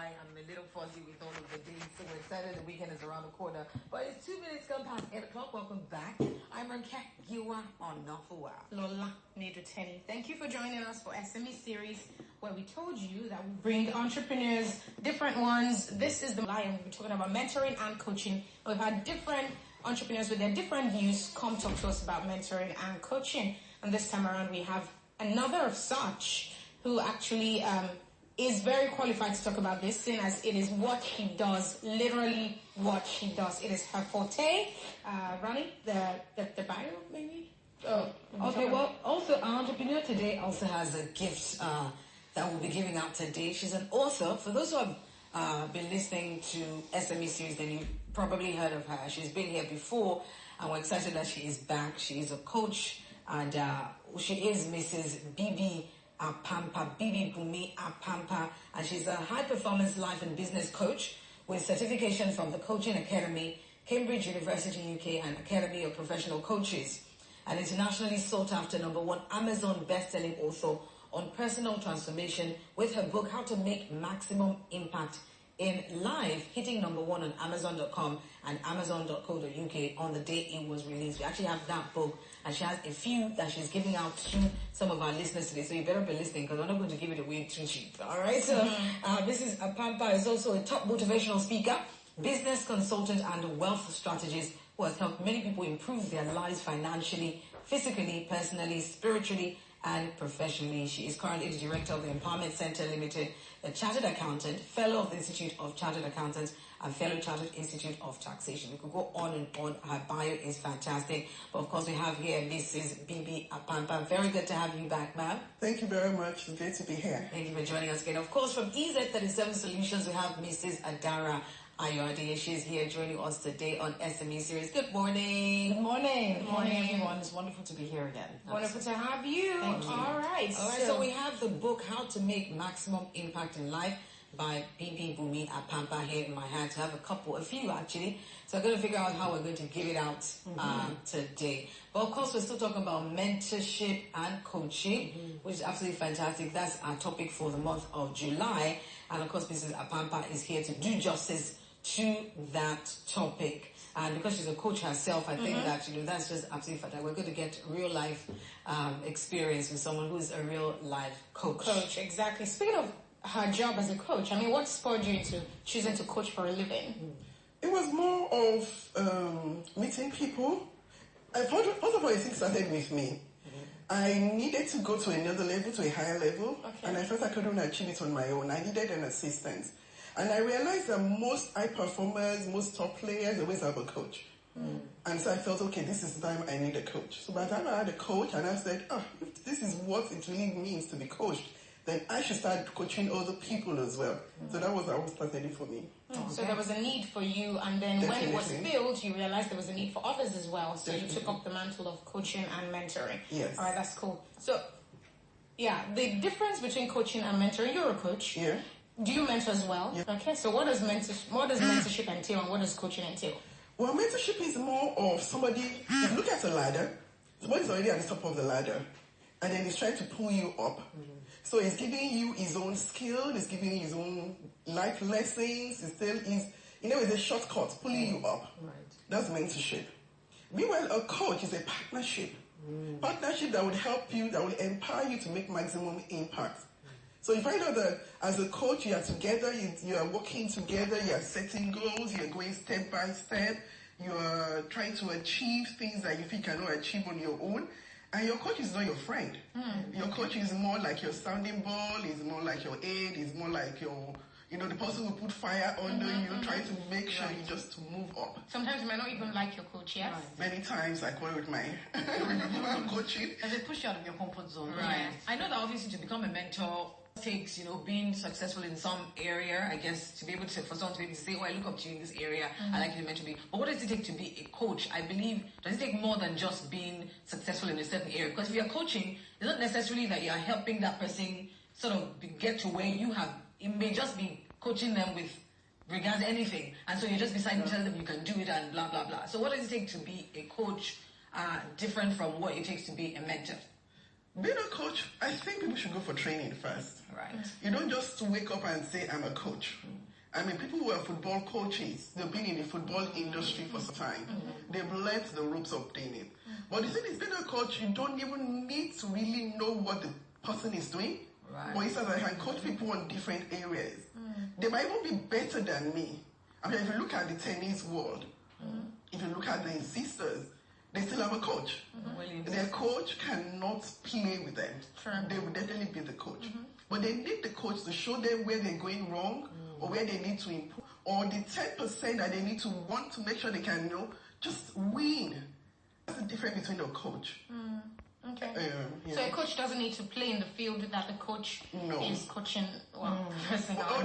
why I'm a little fuzzy with all of the dates. So we're excited the weekend is around the corner. But it's 2 minutes gone past 8 o'clock. Welcome back. I'm Ranka Giwa on Nafuwa. Lola Neduteni. Thank you for joining us for SME series where we told you that we bring entrepreneurs, different ones. This is the line. We're talking about mentoring and coaching. We've had different entrepreneurs with their different views come talk to us about mentoring and coaching. And this time around we have another of such who actually is very qualified to talk about this, seeing as it is what she does, literally what she does. It is her forte. Ronnie, the bio, maybe? Oh, okay, well, also our entrepreneur today also has a gift that we'll be giving out today. She's an author. For those who have been listening to SME series, then you've probably heard of her. She's been here before, and we're excited that she is back. She is a coach, and she is Mrs. Bibi Apampa, Bibi Apampa, and she's a high-performance life and business coach with certification from the Coaching Academy, Cambridge University, UK, and Academy of Professional Coaches. An internationally sought-after #1 Amazon best-selling author on personal transformation with her book, How to Make Maximum Impact in Life, hitting #1 on Amazon.com and Amazon.co.uk on the day it was released. We actually have that book, and she has a few that she's giving out to some of our listeners today, so you better be listening because we're not going to give it away too cheap. All right, so Mrs. Apampa is also a top motivational speaker, business consultant, and wealth strategist who has helped many people improve their lives financially, physically, personally, spiritually, and professionally. She is currently the director of the Empowerment Center Limited, a chartered accountant, fellow of the Institute of Chartered Accountants, and fellow Chartered Institute of Taxation. We could go on and on. Her bio is fantastic. But of course, we have here Mrs. Bibi Apampa. Very good to have you back, ma'am. Thank you very much. It's great to be here. Thank you for joining us again. Of course, from EZ37 Solutions, we have Mrs. Adara Ayode. She's here joining us today on SME series. Good morning. Good morning. Good morning, everyone. It's wonderful to be here again. Wonderful to have you. Thank you. All right. So we have the book, How to Make Maximum Impact in Life by Bibi Apampa here in my hands. I have a few actually. So I'm going to figure out how we're going to give it out today. But of course, we're still talking about mentorship and coaching, which is absolutely fantastic. That's our topic for the month of July. And of course, Mrs. Apampa is here to do justice to that topic. And because she's a coach herself, I think that, that's just absolutely fantastic. We're going to get real life experience with someone who's a real life coach. Exactly. Speaking of her job as a coach, I mean, what spurred you into choosing to coach for a living? It was more of meeting people. First of all, I think it started with me. I needed to go to another level, to a higher level, and I felt I couldn't achieve it on my own. I needed an assistant. And I realized that most high performers, most top players always have a coach. And so I felt, okay, this is the time I need a coach. So by the time I had a coach, and I said, if this is what it really means to be coached, then I should start coaching other people as well. So that was how it started for me. So there was a need for you, and then when it was filled, you realized there was a need for others as well. So you took up the mantle of coaching and mentoring. Yes. All right, that's cool. So, yeah, the difference between coaching and mentoring, you're a coach. Yeah. Do you mentor as well? Yeah. Okay, so what does mentorship entail, and what does coaching entail? Well, mentorship is more of somebody, if you look at a ladder, somebody's already at the top of the ladder, and then he's trying to pull you up. So he's giving you his own skill, he's giving you his own life lessons, it's a shortcut, pulling you up. Right. That's mentorship. Meanwhile, a coach is a partnership. Partnership that would help you, that will empower you to make maximum impact. So you find out that as a coach, you are together, you are working together, you are setting goals, you are going step by step, you are trying to achieve things that you think you cannot achieve on your own. And your coach is not your friend. Your coach is more like your sounding ball, is more like your aid, is more like your, the person who put fire under you, trying to make sure you just to move up. Sometimes you might not even like your coach, yes? Right. Many times I quarrel with my coaching. And they push you out of your comfort zone. Right. I know that obviously to become a mentor takes, being successful in some area, I guess, to be able to, for someone to be able to say, I look up to you in this area, I like you to mentor me. But what does it take to be a coach? I believe, does it take more than just being successful in a certain area? Because if you're coaching, it's not necessarily that you're helping that person sort of get to where you have. It may just be coaching them with regards to anything. And so you're just deciding to tell them you can do it and blah, blah, blah. So what does it take to be a coach different from what it takes to be a mentor? Being a coach, I think people should go for training first. Right. You don't just wake up and say, I'm a coach. I mean, people who are football coaches, they've been in the football industry for some time. They've learned the ropes of doing it. But the thing is, being a coach, you don't even need to really know what the person is doing. Right. For instance, I can coach people on different areas. They might even be better than me. I mean, if you look at the tennis world, if you look at the sisters, they still have a coach. Their coach cannot play with them. They will definitely be the coach. But they need the coach to show them where they're going wrong or where they need to improve. Or the 10% that they need to want to make sure they can just win. That's the difference between a coach. Okay. So a coach doesn't need to play in the field that the coach is coaching. Well,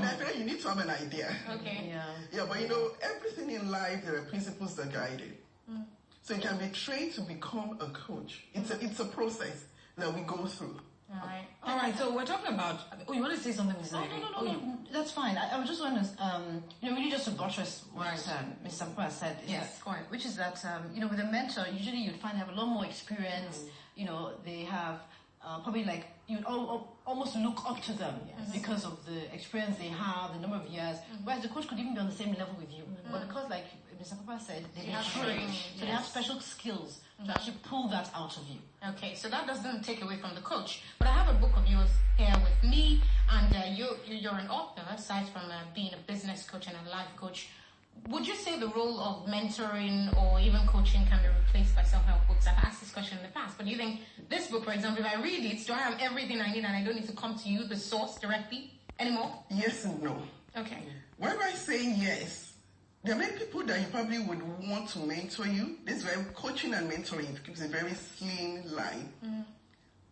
definitely you need to have an idea. Okay. Yeah, but everything in life, there are principles that guide it. So you can be trained to become a coach. It's a process that we go through. All right. So we're talking about. Oh, you want to say something, Mr. No, that's fine. I was just want to, really just to buttress what Mr. Apampa said. Yes, that, which is that, with a mentor, usually you'd find they have a lot more experience. They have probably like you'd almost look up to them because of the experience they have, the number of years. Whereas the coach could even be on the same level with you, but because, like Mr. Apampa said, they have training, so they have special skills to actually pull that out of you. Okay, so that doesn't take away from the coach. But I have a book of yours here with me, and you're an author, aside from being a business coach and a life coach. Would you say the role of mentoring or even coaching can be replaced by self-help books? I've asked this question in the past, but do you think this book, for example, if I read it, do I have everything I need and I don't need to come to you, the source, directly anymore? Yes and no. Okay. Why do I say yes? There are many people that you probably would want to mentor you. This is where coaching and mentoring is a very slim line.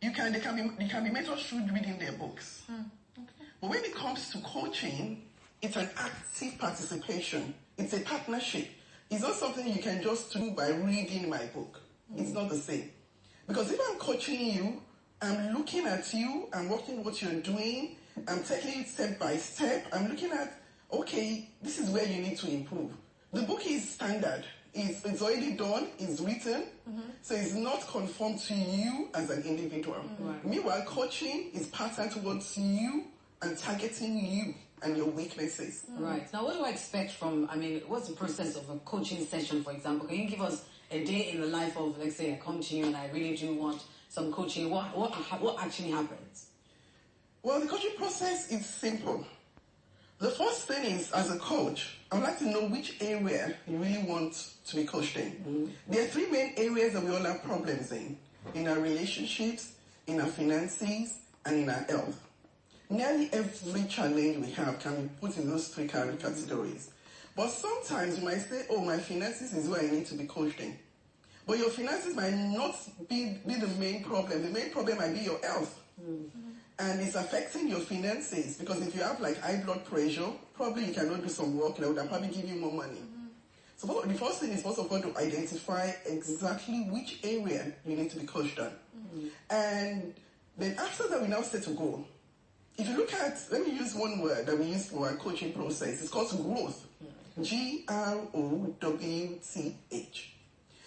They can be mentored through reading their books. But when it comes to coaching, it's an active participation. It's a partnership. It's not something you can just do by reading my book. It's not the same. Because if I'm coaching you, I'm looking at you, I'm watching what you're doing, I'm taking it step by step, I'm looking at, okay, this is where you need to improve. The book is standard. It's already done, it's written, so it's not conformed to you as an individual. Meanwhile, coaching is patterned towards you and targeting you and your weaknesses. Right. Now, what do I expect from, what's the process of a coaching session, for example? Can you give us a day in the life of, let's say, I come to you and I really do want some coaching? What actually happens? Well, the coaching process is simple. The first thing is, as a coach, I would like to know which area you really want to be coached in. There are three main areas that we all have problems in our relationships, in our finances, and in our health. Nearly every challenge we have can be put in those three categories. But sometimes you might say, oh, my finances is where I need to be coached in. But your finances might not be the main problem. The main problem might be your health. And it's affecting your finances, because if you have like high blood pressure, probably you cannot do some work that would probably give you more money. So the first thing is, first of all, to identify exactly which area you need to be coached on. And then after that, we now set a goal. If you look at, let me use one word that we use for our coaching process. It's called growth. Growth.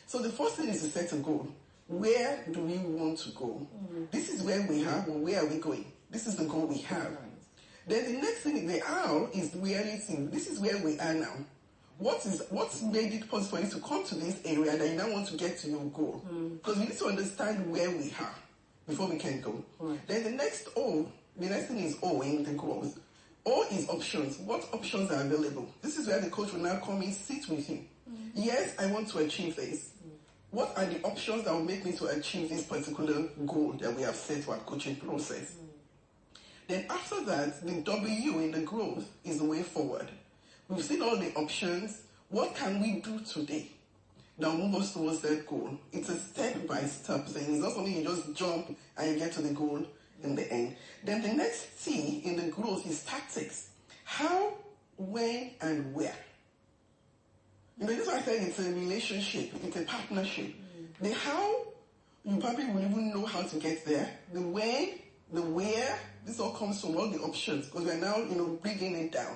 So the first thing is to set a goal. Where do we want to go? This is where we are, or where are we going? This is the goal we have. Then the next thing, the how, is reality. This is where we are now. What's made it possible for you to come to this area that you now want to get to your goal? Because we need to understand where we are before we can go. Then the next thing is O in the growth. O is options. What options are available? This is where the coach will now come in, sit with you. Yes, I want to achieve this. What are the options that will make me to achieve this particular goal that we have set for our coaching process? Then after that, the W in the growth is the way forward. We've seen all the options. What can we do today that will move us towards that goal? It's a step-by-step thing. It's not something you just jump and you get to the goal in the end. Then the next T in the growth is tactics. How, when, and where. This is why I said it's a relationship, it's a partnership. The how, you probably will even know how to get there. The when, the where, this all comes from all the options, because we're now, bringing it down.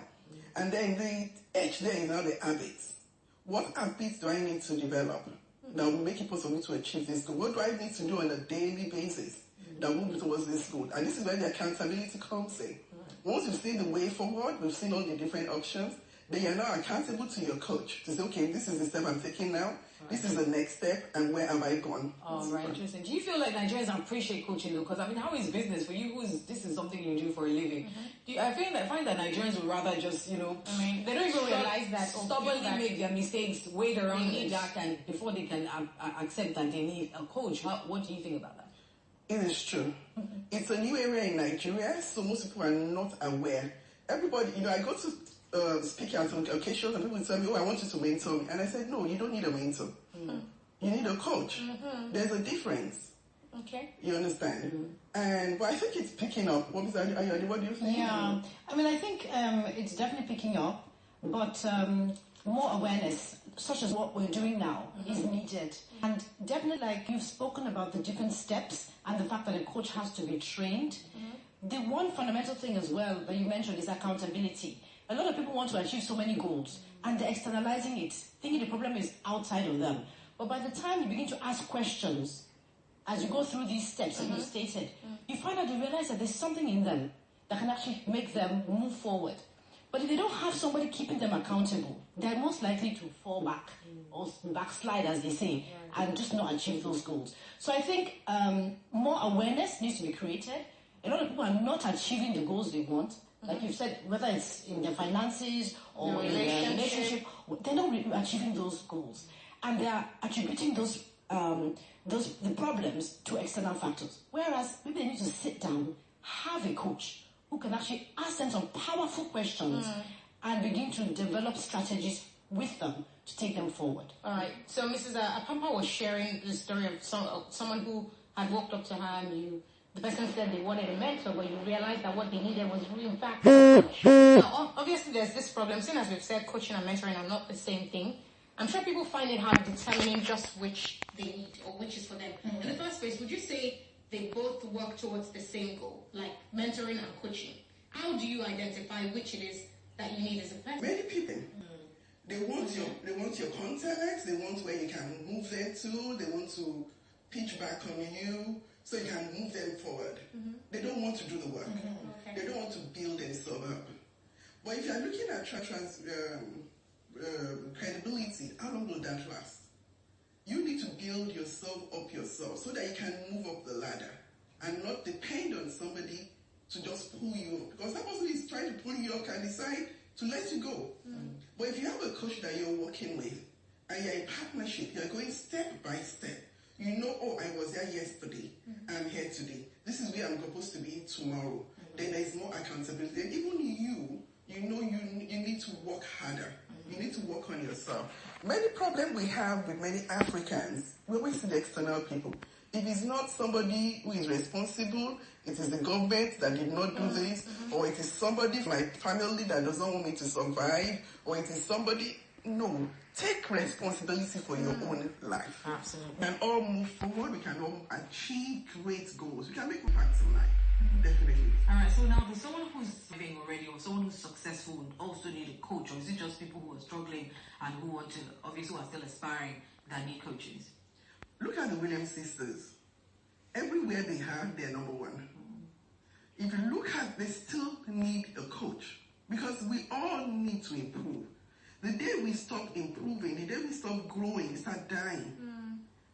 And then the H there is now the habits. What habits do I need to develop that will make it possible to achieve this goal? What do I need to do on a daily basis that will move towards this goal. And this is where the accountability comes in. Once you've seen the way forward, we've seen all the different options, then you're now accountable to your coach to say, okay, this is the step I'm taking now. This is the next step, and where have I gone? Oh, right, interesting. Do you feel like Nigerians appreciate coaching though? Because I mean, how is business for you? This is something you do for a living? I find that Nigerians would rather just, I mean, they don't even realize that. Stubbornly make their mistakes, wait around in the dark, and before they can accept that they need a coach. What do you think about that? It is true. It's a new area in Nigeria, so most people are not aware. Everybody, I go to speak out on occasions, and people tell me, "Oh, I want you to mentor me," and I said, "No, you don't need a mentor. You need a coach. There's a difference." Okay. You understand? But I think it's picking up. What do you think? Yeah, I mean, I think it's definitely picking up, but more awareness, such as what we're doing now, is needed. And definitely, like you've spoken about the different steps and the fact that a coach has to be trained. The one fundamental thing as well that you mentioned is accountability. A lot of people want to achieve so many goals and they're externalizing it, thinking the problem is outside of them. But by the time you begin to ask questions, as you go through these steps that you stated, you find out, you realize that there's something in them that can actually make them move forward. But if they don't have somebody keeping them accountable, they're most likely to fall back or backslide, as they say, and just not achieve those goals. So I think more awareness needs to be created. A lot of people are not achieving the goals they want. Like you've said, whether it's in their finances or in their relationship, they're not achieving those goals. And they are attributing the problems to external factors. Whereas maybe they need to sit down, have a coach who can actually ask them some powerful questions and begin to develop strategies with them to take them forward. All right. So Mrs. Apampa was sharing the story of someone who had walked up to her and the person said they wanted a mentor, but you realized that what they needed was really, in fact, now, obviously there's this problem. Soon as we've said, coaching and mentoring are not the same thing. I'm sure people find it hard determining just which they need or which is for them. In the first place, would you say they both work towards the same goal, like mentoring and coaching? How do you identify which it is that you need as a person? Many people, they want your contacts, they want where you can move them to, they want to pitch back on you so you can move them forward. They don't want to do the work. Okay. They don't want to build themselves up. But if you're looking at credibility, how long will that last? You need to build yourself up yourself so that you can move up the ladder and not depend on somebody to just pull you up. Because that person is trying to pull you up and decide to let you go. But if you have a coach that you're working with and you're in partnership, you're going step by step. You know, oh, I was there yesterday, I'm here today. This is where I'm supposed to be tomorrow. Then there's more accountability. And even you know you need to work harder. You need to work on yourself. Many problems we have with many Africans, we always see the external people. If it's not somebody who is responsible, it is the government that did not do this, or it is somebody from my family that doesn't want me to survive, or it is somebody. No. Take responsibility for your own life. Absolutely. We can all move forward. We can all achieve great goals. We can make impacts in life. Definitely. All right. So now, does someone who's living already, or someone who's successful, would also need a coach, or is it just people who are struggling and who want to, obviously, who are still aspiring that need coaches? Look at the Williams sisters. Everywhere they are, they're number one. If you look at, they still need a coach because we all need to improve. The day we stop improving, the day we stop growing, we start dying.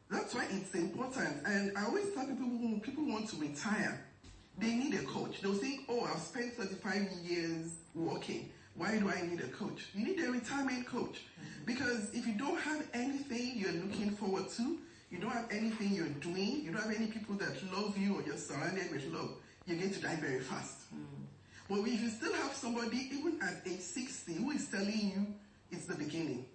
That's why it's important. And I always tell people when people want to retire, they need a coach. They'll think, oh, I've spent 35 years working. Why do I need a coach? You need a retirement coach. Because if you don't have anything you're looking forward to, you don't have anything you're doing, you don't have any people that love you or you're surrounded with love, you're going to die very fast. But if you still have somebody, even at age 60, who is telling you, it's the beginning.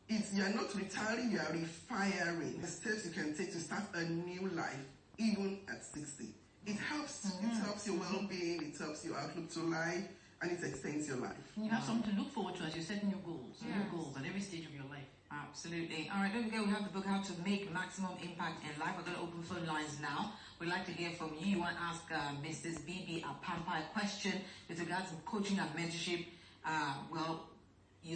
You're not retiring, you are refiring. The steps you can take to start a new life, even at 60. It helps. It helps your well-being, it helps your outlook to life, and it extends your life. You have something to look forward to as you set new goals. New goals at every stage of your life. Absolutely. All right, don't forget we have the book How to Make Maximum Impact in Life. We're going to open phone lines now. We'd like to hear from you. You want to ask Mrs. Bibi Apampa a question with regards to coaching and mentorship.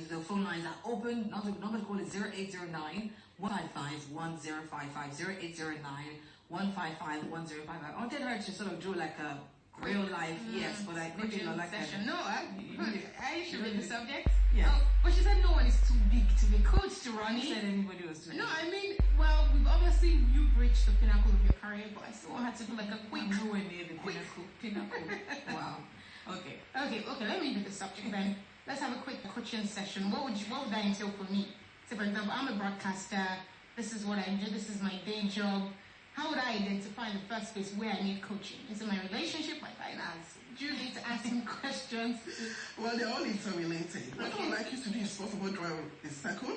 The phone lines are open. Number to call is 0809 155 1055. 0809 155-1055. I wanted her to sort of do like a real life, yes, but I maybe not like session. that. No, I should read the subject. Yeah. Oh, but she said no one is too big to be coached, Ronnie. Said anybody was doing No, it. I mean, well, you've reached the pinnacle of your career, but I still want her to do like a quick. Nowhere near the pinnacle. Wow. Okay. Okay. Let me read the subject then. Let's have a quick coaching session. What would that entail for me? So, for example, I'm a broadcaster. This is what I do. This is my day job. How would I identify in the first place where I need coaching? Is it my relationship, my finance? Do you need to ask me questions? Well, they're all interrelated. What I would like you to do is first of all draw a circle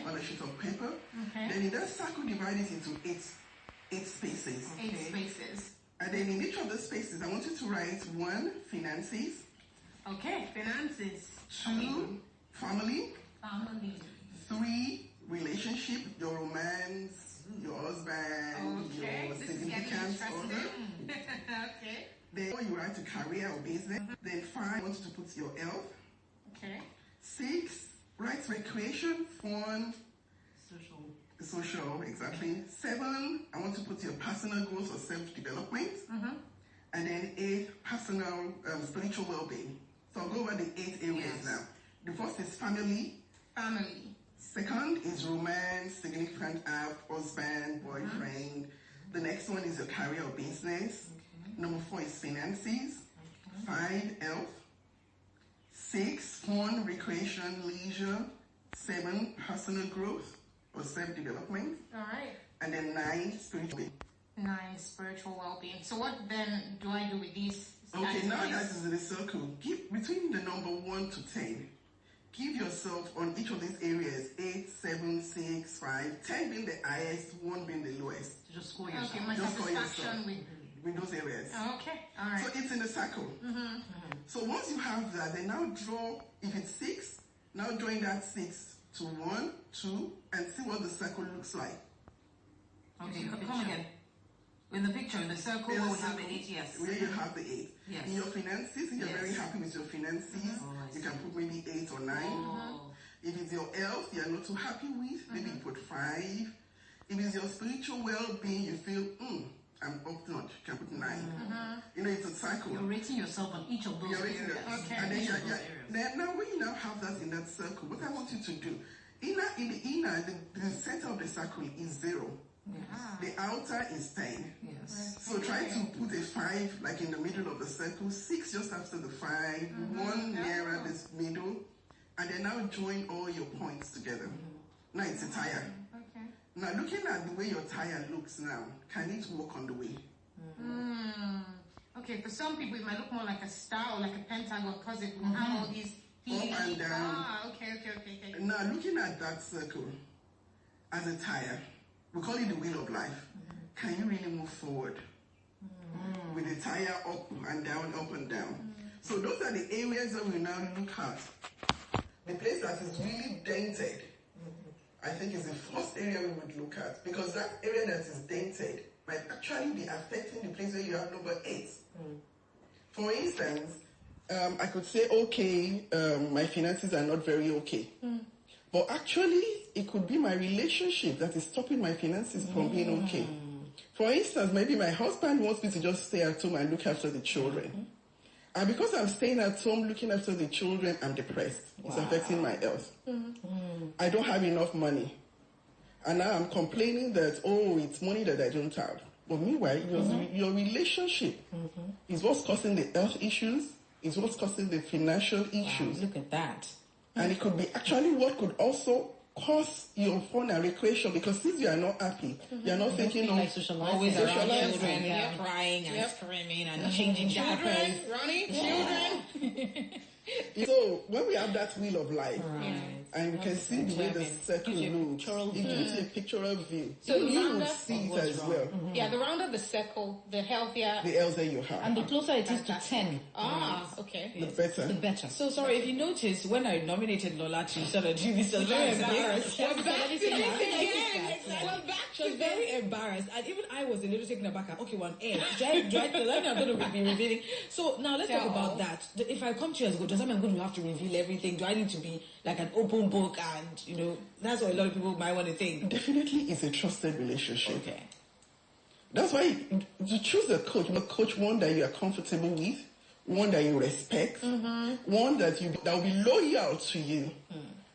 on a sheet of paper. Okay. Then in that circle, divide it into eight spaces. Okay. 8 spaces. And then in each of the spaces, I want you to write 1, finances. Okay, finances. 2, family. Family. 3, relationship, your romance, your husband, your significant other. Okay. Then you write to career or business. Then 5, I want you to put your health. Okay. 6, write recreation, fun, social, exactly. 7, I want to put your personal growth or self-development. And then 8, personal, spiritual well-being. So I'll go over the 8 areas now. The first is family. Family. Second is romance, significant husband, boyfriend. The next one is your career or business. Number 4 is finances. 5, health. 6, fun, recreation, leisure. 7, personal growth or self-development. All right. And then 9, spiritual well-being. 9, spiritual well-being. So what then do I do with these? Okay, now that is in the circle. Give between the number 1 to 10. Give yourself on each of these areas 8, 7, 6, 5, 10 being the highest, 1 being the lowest. Just score yourself. Okay, my Just score satisfaction yourself with those areas. Okay, all right. So it's in a circle. So once you have that, then now draw, if it's 6, now join that 6 to 1, 2, and see what the circle looks like. Okay, come again. In the picture, in the circle, where we have the 8, yes. Where you have the 8. Yes. In your finances, if you're very happy with your finances, you can put maybe 8 or 9. If it's your health you're not too happy with, maybe you put 5. If it's your spiritual well-being, you feel, I'm up notch, you can put 9. You know, it's a cycle. You're rating yourself on each of those areas. Okay. And then, now when you now have that in that circle, what I want you to do, in the inner, the center of the circle is 0. The outer is 10. Yes. So try to put a 5 like in the middle of the circle, 6 just after the 5, 1 nearer this middle, and then now join all your points together. Now it's a tire. Okay. Now looking at the way your tire looks now, can it walk on the way? Okay, for some people it might look more like a star or like a pentagon because it will have all these Up and down. Okay. Now looking at that circle as a tire, we call it the wheel of life. Can you really move forward with the tire up and down, up and down? So those are the areas that we now look at. The place that is really dented, I think, is the first area we would look at, because that area that is dented might actually be affecting the place where you have number 8. For instance, I could say, okay, my finances are not very okay. But actually, it could be my relationship that is stopping my finances from being okay. For instance, maybe my husband wants me to just stay at home and look after the children. And because I'm staying at home looking after the children, I'm depressed. It's affecting my health. I don't have enough money. And now I'm complaining that, it's money that I don't have. But meanwhile, your relationship is what's causing the health issues, is what's causing the financial issues. Look at that. And it could be actually what could also cause your fun and recreation, because since you are not happy, you are not thinking of like always around children, crying and screaming and changing diapers. Children. So when we have that wheel of life, and you can see the way the circle looks, it gives you a pictorial view. So you will see it as well. Yeah, the rounder the circle, the healthier. The healthier you have. And the closer it is to 10. Okay. The better. The better. So sorry, if you notice, when I nominated Lola to sort of do this, I was very embarrassed. She was very embarrassed. And even I was a little taken aback. Okay, one air. Do I I'm going to be revealing? So now let's talk about that. If I come to you as good, does that mean I'm going to have to reveal everything? Do I need to be like an open book? And, that's what a lot of people might want to think. Definitely it's a trusted relationship. Okay. That's why you choose a coach one that you are comfortable with, one that you respect, one that will be loyal to you,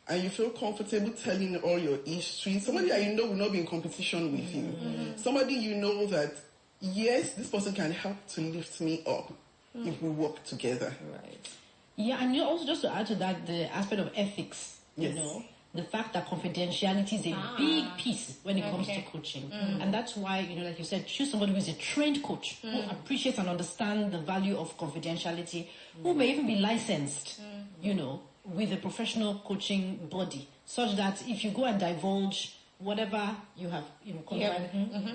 and you feel comfortable telling all your history. Somebody that you know will not be in competition with you. Somebody you know that, yes, this person can help to lift me up if we work together. Right. Yeah, and you also, just to add to that, the aspect of ethics, Yes. you know, the fact that confidentiality is a big piece when it comes to coaching. And that's why, you know, like you said, choose somebody who is a trained coach, who appreciates and understands the value of confidentiality, who may even be licensed, you know, with a professional coaching body, such that if you go and divulge whatever you have, you know,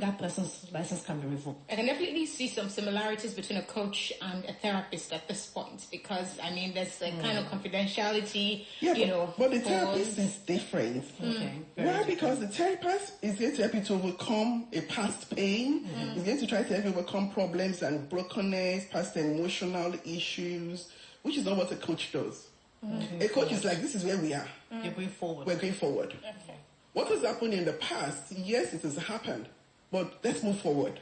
that person's license can be revoked. I can definitely see some similarities between a coach and a therapist at this point, because I mean, there's a kind of confidentiality, but the therapist is different. Okay. Why? Because the therapist is going to help you to overcome a past pain. It's going to try to help you overcome problems and brokenness, past emotional issues, which is not what a coach does. A coach is like, this is where we are. You're going forward. We're going forward. Okay. What has happened in the past, yes, it has happened, but let's move forward.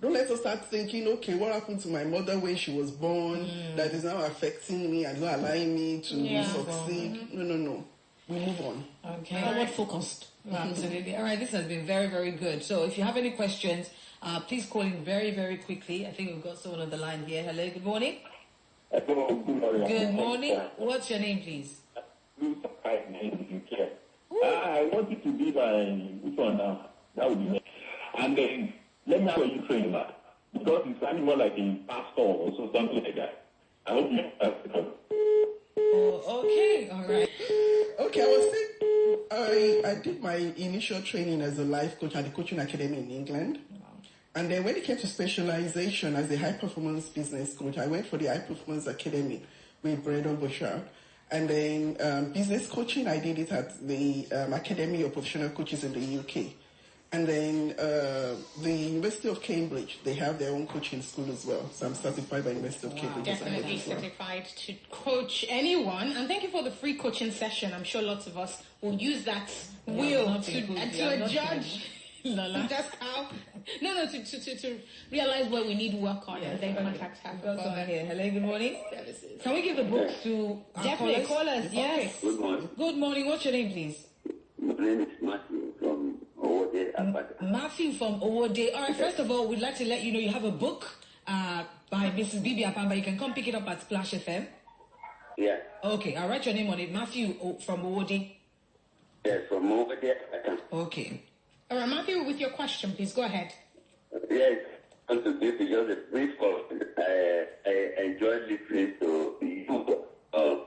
Don't let us start thinking, okay, what happened to my mother when she was born that is now affecting me and not allowing me to succeed? No. We move on. Okay. Forward focused. Absolutely. All right, this has been very, very good. So if you have any questions, please call in very, very quickly. I think we've got someone on the line here. Hello, good morning. Hello, good morning. Good morning. What's your name, please? I want you to be which one now? That would be nice. And then let me know where you train that. Because it's sounding more like a pastor or something like that. I hope you have Okay, all right. Okay, I was thinking, I did my initial training as a life coach at the coaching academy in England. And then when it came to specialization as a high-performance business coach, I went for the high-performance academy with Brendan Bouchard. And then business coaching, I did it at the Academy of Professional Coaches in the UK. And then the University of Cambridge, they have their own coaching school as well. So I'm certified by University of Cambridge. Definitely certified to coach anyone. And thank you for the free coaching session. I'm sure lots of us will use that wheel to judge. Just how to realize where we need work on and then contact her. Got someone here. Hello, good morning. Services. Can we give the books to our Definitely, callers? callers, yes. Good morning. Good morning. What's your name, please? My name is Matthew from Owode. Matthew from Owode. All right, first of all, we'd like to let you know you have a book by Mrs. Bibi Apampa. You can come pick it up at Splash FM. Yeah. Okay, I'll write your name on it. Matthew from Owode. Yes, from Owode. Okay. All right, Matthew, with your question, please go ahead. Yes, I want to give you just a brief comment. I enjoyed listening to you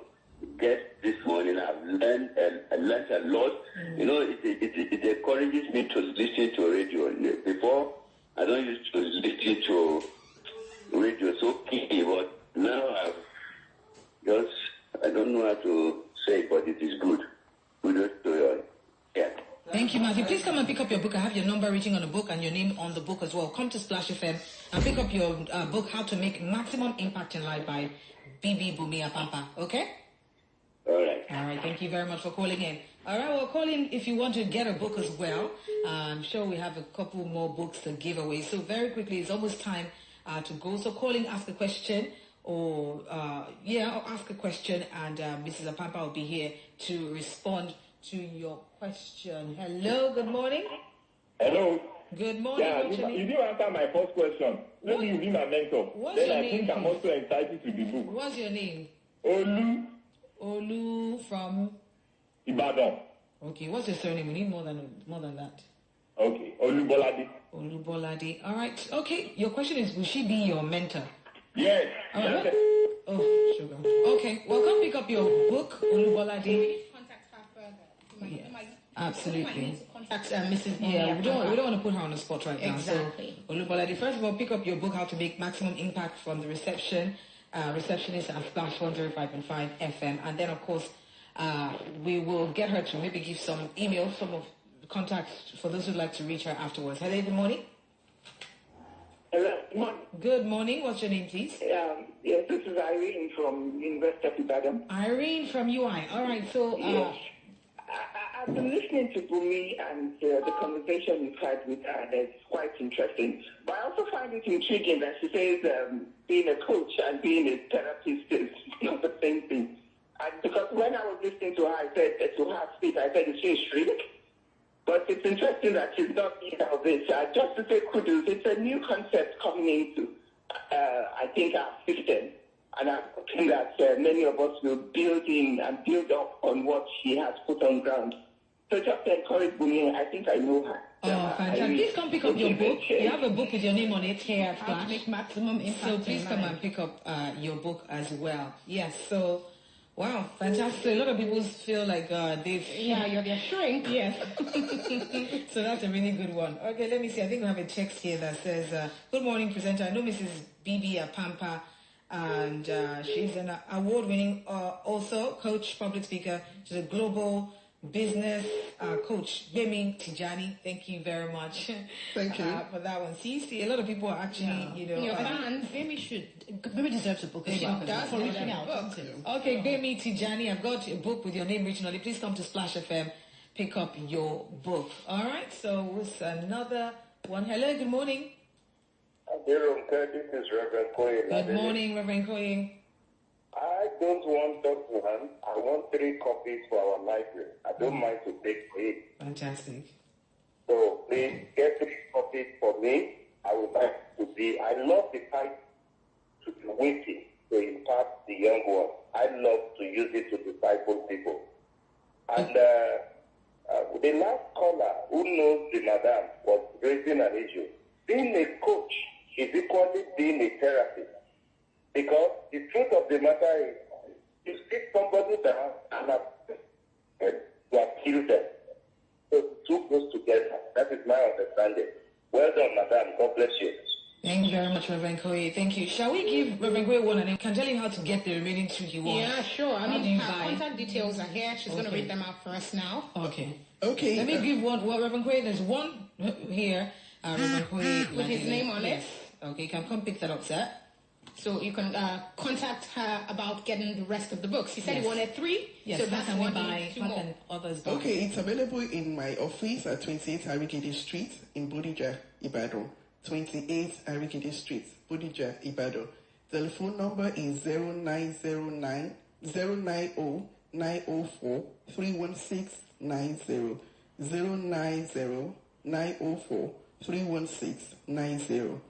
guest this morning. I've learned a lot. You know, it encourages me to listen to radio. Before, I don't used to listen to radio so keenly, but now I don't know how to say it, but it is good. Good to you. Yeah. Thank you, Matthew. Please come and pick up your book. I have your number written on the book and your name on the book as well. Come to Splash FM and pick up your book, How to Make Maximum Impact in Life by Bibi Apampa. Okay? All right. All right. Thank you very much for calling in. All right. Well, call in if you want to get a book as well. I'm sure we have a couple more books to give away. So very quickly, it's almost time to go. So call in, ask a question, or ask a question, and Mrs. Apampa will be here to respond to your question. Hello, good morning. Hello. Good morning. Yeah, What's your you name? didn't answer my first question. Maybe you be my mentor. What's then your I name, think I'm please? also entitled to the book. What's your name? Olu from Ibadan. Okay, what's your surname? We need more than that. Okay, Olubolade. Olubolade. All right. Okay. Your question is, will she be your mentor? Yes. All right. Oh, sugar. Okay. Well, come pick up your book, Olubolade. Contact her further. Yeah, absolutely. Contact Mrs. Yeah, we don't want to put her on the spot right now. Exactly. So, Olubolade, first of all, pick up your book, How to Make Maximum Impact, from the receptionist at Splash 105.5 FM, and then of course we will get her to maybe give some email, some of the contacts for those who'd like to reach her afterwards. Hello, good morning. Hello. Good morning. What's your name, please? Yes, this is Irene from University of Ibadan. Irene from UI. All right. So Yes. I I've been listening to Bunmi and the conversation you've had with her, and it's quite interesting. But I also find it intriguing that she says being a coach and being a therapist is not the same thing. And because when I was listening to her, I said, to her speak, I said, she's shrink. But it's interesting that she's not either of this. Just to say kudos, it's a new concept coming into, I think, our system. And I'm hoping that many of us will build in and build up on what she has put on ground. So just to encourage Bunmi, I think I know her. Oh, fantastic. Please come pick up your book. You have a book with your name on it here at Flash. Make maximum impact. So please come and pick up your book as well. Yes, so, wow, fantastic. A lot of people feel like they've... Yeah, you're their shrink, yes. So that's a really good one. Okay, let me see. I think we have a text here that says, good morning, presenter. I know Mrs. Bibi Apampa, and she's an award-winning author, coach, public speaker. She's a global business coach. Bemi Tijani, thank you very much. Thank you for that one. See, a lot of people are actually, Your fans. Bemi deserves a book as well. For reaching out. Okay, Bemi Tijani, I've got a book with your name written on it. Please come to Splash FM, pick up your book. All right, so with another one. Hello, good morning. This is Reverend Koye. Good morning, Reverend Koye. I don't want just one. I want 3 copies for our library. I don't mind to pay for it. Fantastic. So please get 3 copies for me. I would like to be. I love the type to be waiting to impact the young ones. I love to use it to disciple people. And the last caller who knows the madam was raising an issue. Being a coach is equally being a therapist. Because the truth of the matter is, you sit somebody down and you have killed them. So the two goes together. That is my understanding. Well done, madam. God bless you. Thank you very much, Reverend Koye. Thank you. Shall we give Reverend Koye one and then can tell him how to get the remaining 2 he wants? Yeah, sure. How do you her buy? contact details are here. She's going to read them out for us now. Okay. Okay. Let me give one. Well, Reverend Koye, there's one here. Reverend Koye. With his name on it. Okay, you can come pick that up, sir. So you can contact her about getting the rest of the books. He said he wanted 3. Yes, so how that's can we one buy? 2 How more. can others buy? Okay, it's available in my office at 28 Arigede Street in Bodija, Ibadan. 28 Arigede Street, Bodija, Ibadan. Telephone number is 0909 090 904 31690. 090 904 31690.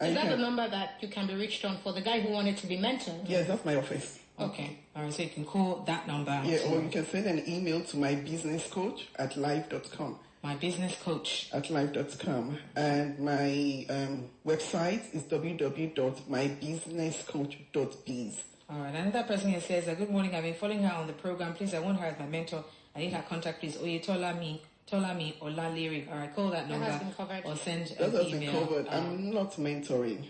Is that the number that you can be reached on for the guy who wanted to be mentored? Yes, that's my office. Okay. All right, so you can call that number. Yeah, or you can send an email to my business coach at live.com. My business coach. At live.com. And my website is www.mybusinesscoach.biz. All right, another person here says, good morning, I've been following her on the program. Please, I want her as my mentor. I need her contact, please. Oyetola Olalere. All right, call that number. That has been covered. Or send That an has email. been covered. I'm not mentoring.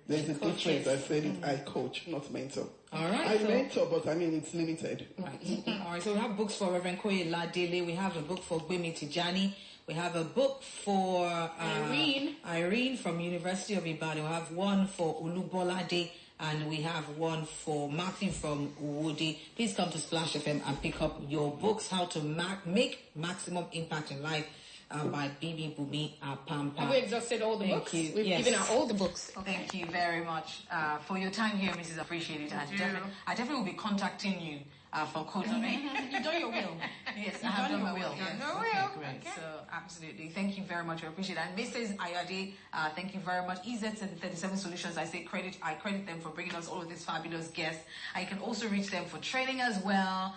There's a difference. I said it. I coach, not mentor. All right. I mentor, but I mean, it's limited. Right. All right, so we have books for Reverend Koye Ladele. We have a book for Bunmi Tijani. We have a book for Irene from University of Ibadan. We have one for Ulubolade. And we have one for Matthew from Woody. Please come to Splash FM and pick up your books, How to Make Maximum Impact in Life by Bibi Apampa. Have we exhausted all the books? You. We've given out all the books. Okay. Thank you very much for your time here, Mrs. Appreciated. I definitely will be contacting you for coaching. You've done your will. Yes, I have done my will. Yes. Great. Okay. So, absolutely. Thank you very much. I appreciate it. And Mrs. Ayade, thank you very much. EZ37 Solutions, I credit them for bringing us all of these fabulous guests. I can also reach them for training as well,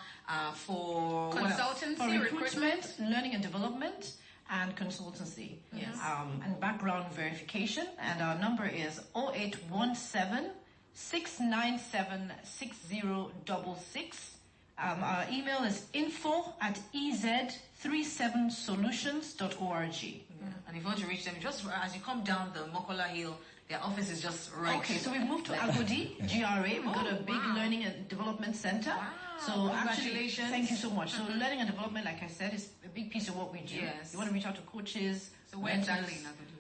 for consultancy, recruitment, learning and development, and consultancy. Yes. And background verification. And our number is 0817 697 6066. Our email is info@ez37solutions.org. And if you want to reach them, just as you come down the Mokola Hill, their office is just right. Okay, so we've moved to Agodi, GRA. We've got a big learning and development center. Wow. So Congratulations. Actually, thank you so much. So learning and development, like I said, is a big piece of what we do. Yes. You want to reach out to coaches. So where exactly in Agodi?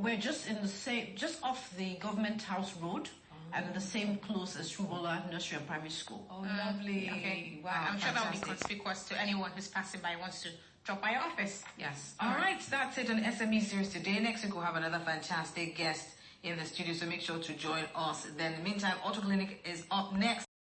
We're just in the just off the Government House Road. and the same close as Shubola Nursery and Primary School. Oh, lovely. Okay. Wow, I'm sure that will be fantastic. conspicuous to anyone who's passing by wants to drop by your office. Yes. All right, that's it on SME series today. Next week we'll have another fantastic guest in the studio, so make sure to join us. Then in the meantime, Auto Clinic is up next.